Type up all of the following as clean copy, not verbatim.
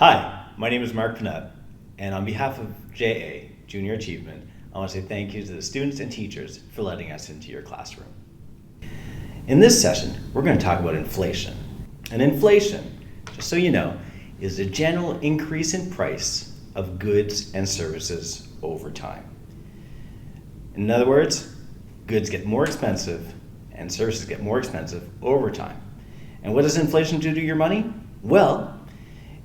Hi, my name is Marc Pinet, and on behalf of JA, Junior Achievement, I want to say thank you to the students and teachers for letting us into your classroom. In this session, we're going to talk about inflation. And inflation, just so you know, is the general increase in price of goods and services over time. In other words, goods get more expensive and services get more expensive over time. And what does inflation do to your money? Well,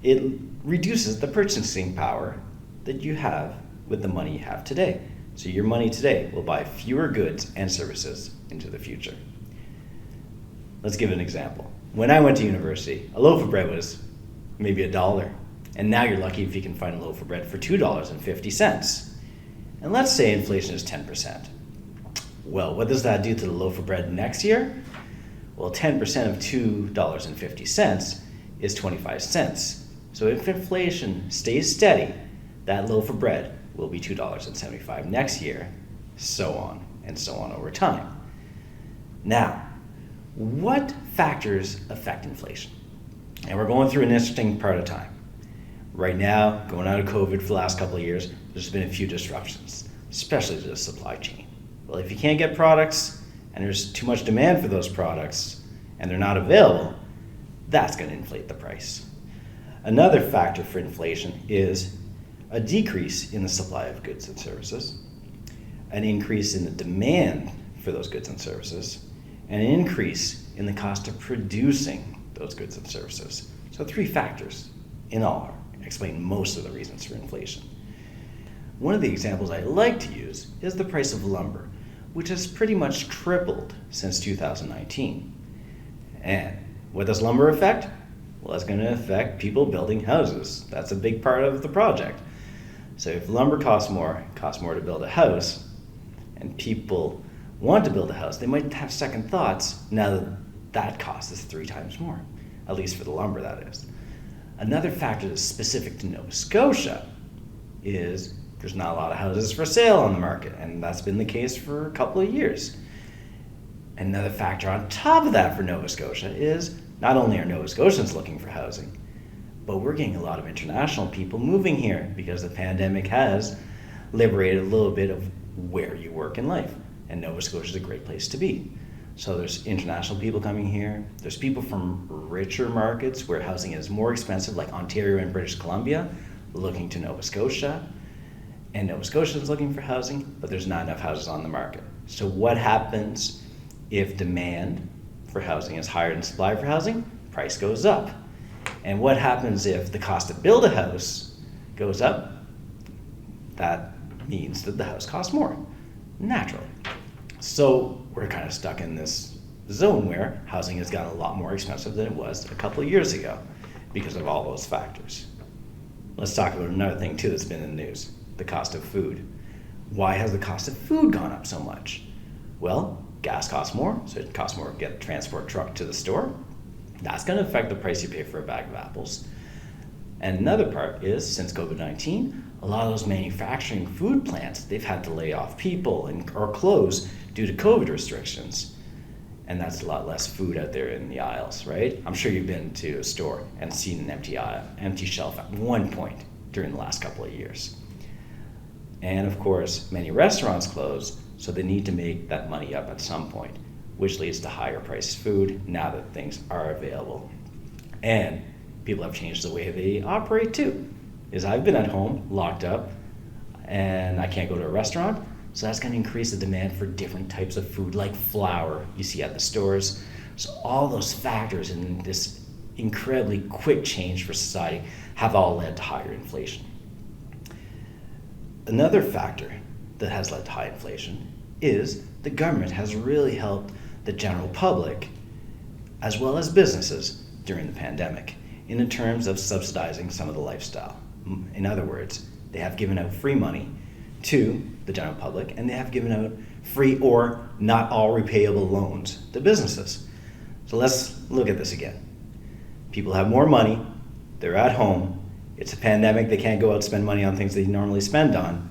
it reduces the purchasing power that you have with the money you have today. So your money today will buy fewer goods and services into the future. Let's give an example. When I went to university, a loaf of bread was maybe $1, and now you're lucky if you can find a loaf of bread for $2.50. And let's say inflation is 10%. Well, what does that do to the loaf of bread next year? Well, 10% of $2.50 is 25 cents. So if inflation stays steady, that loaf of bread will be $2.75 next year, so on and so on over time. Now, what factors affect inflation? And we're going through an interesting part of time. Right now, going out of COVID for the last couple of years, there's been a few disruptions, especially to the supply chain. Well, if you can't get products and there's too much demand for those products and they're not available, that's going to inflate the price. Another factor for inflation is a decrease in the supply of goods and services, an increase in the demand for those goods and services, and an increase in the cost of producing those goods and services. So 3 factors in all explain most of the reasons for inflation. One of the examples I like to use is the price of lumber, which has pretty much tripled since 2019. And what does lumber affect? Well, it's going to affect people building houses. That's a big part of the project. So if lumber costs more to build a house, and people want to build a house, they might have second thoughts now that that cost is 3 times more, at least for the lumber, that is. Another factor that's specific to Nova Scotia is there's not a lot of houses for sale on the market, and that's been the case for a couple of years. Another factor on top of that for Nova Scotia is not only are Nova Scotians looking for housing, but we're getting a lot of international people moving here because the pandemic has liberated a little bit of where you work in life. And Nova Scotia is a great place to be. So there's international people coming here. There's people from richer markets where housing is more expensive, like Ontario and British Columbia, looking to Nova Scotia. And Nova Scotia is looking for housing, but there's not enough houses on the market. So what happens if demand for housing is higher than supply for housing? Price goes up. And what happens if the cost to build a house goes up? That means that the house costs more, naturally. So we're kind of stuck in this zone where housing has gotten a lot more expensive than it was a couple of years ago because of all those factors. Let's talk about another thing too that's been in the news, the cost of food. Why has the cost of food gone up so much? Well, gas costs more, so it costs more to get a transport truck to the store. That's going to affect the price you pay for a bag of apples. And another part is, since COVID-19, a lot of those manufacturing food plants, they've had to lay off people or close due to COVID restrictions. And that's a lot less food out there in the aisles, right? I'm sure you've been to a store and seen an empty aisle, empty shelf at one point during the last couple of years. And of course, many restaurants closed, so they need to make that money up at some point, which leads to higher priced food now that things are available. And people have changed the way they operate too. Is I've been at home, locked up, and I can't go to a restaurant, so that's going to increase the demand for different types of food, like flour you see at the stores. So all those factors in this incredibly quick change for society have all led to higher inflation. Another factor that has led to high inflation is the government has really helped the general public as well as businesses during the pandemic in terms of subsidizing some of the lifestyle. In other words, they have given out free money to the general public, and they have given out free or not all repayable loans to businesses. So let's look at this again. People have more money, they're at home, it's a pandemic, they can't go out and spend money on things they normally spend on.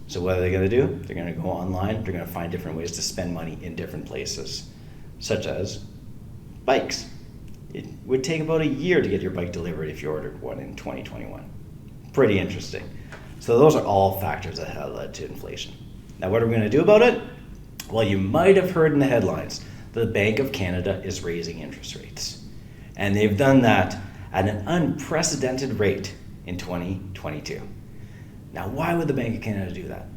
So what are they going to do? They're going to go online, they're going to find different ways to spend money in different places, such as bikes. it would take about a year to get your bike delivered if you ordered one in 2021. Pretty interesting. So those are all factors that have led to inflation. Now, what are we going to do about it? Well, you might have heard in the headlines that the Bank of Canada is raising interest rates. And they've done that at an unprecedented rate in 2022. Now, why would the Bank of Canada do that?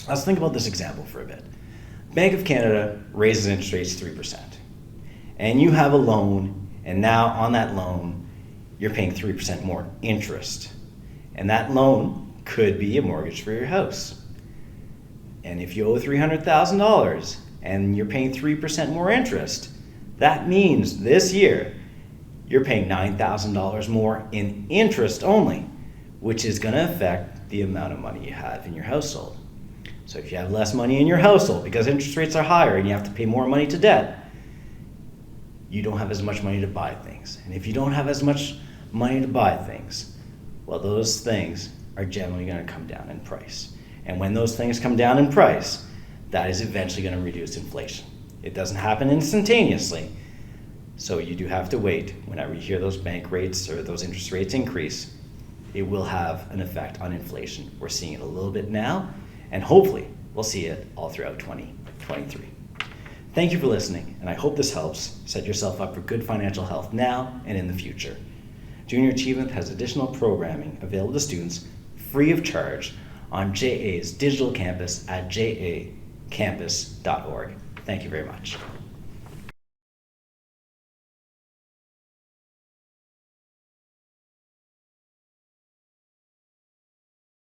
Let's think about this example for a bit. Bank of Canada raises interest rates 3%. And you have a loan, and now on that loan, you're paying 3% more interest. And that loan could be a mortgage for your house. And if you owe $300,000 and you're paying 3% more interest, that means this year you're paying $9,000 more in interest only, which is going to affect the amount of money you have in your household. So if you have less money in your household because interest rates are higher and you have to pay more money to debt, you don't have as much money to buy things. And if you don't have as much money to buy things, well, those things are generally going to come down in price. And when those things come down in price, that is eventually going to reduce inflation. It doesn't happen instantaneously, so you do have to wait. Whenever you hear those bank rates or those interest rates increase, it will have an effect on inflation. We're seeing it a little bit now, and hopefully we'll see it all throughout 2023. Thank you for listening, and I hope this helps set yourself up for good financial health now and in the future. Junior Achievement has additional programming available to students free of charge on JA's digital campus at jacampus.org. Thank you very much.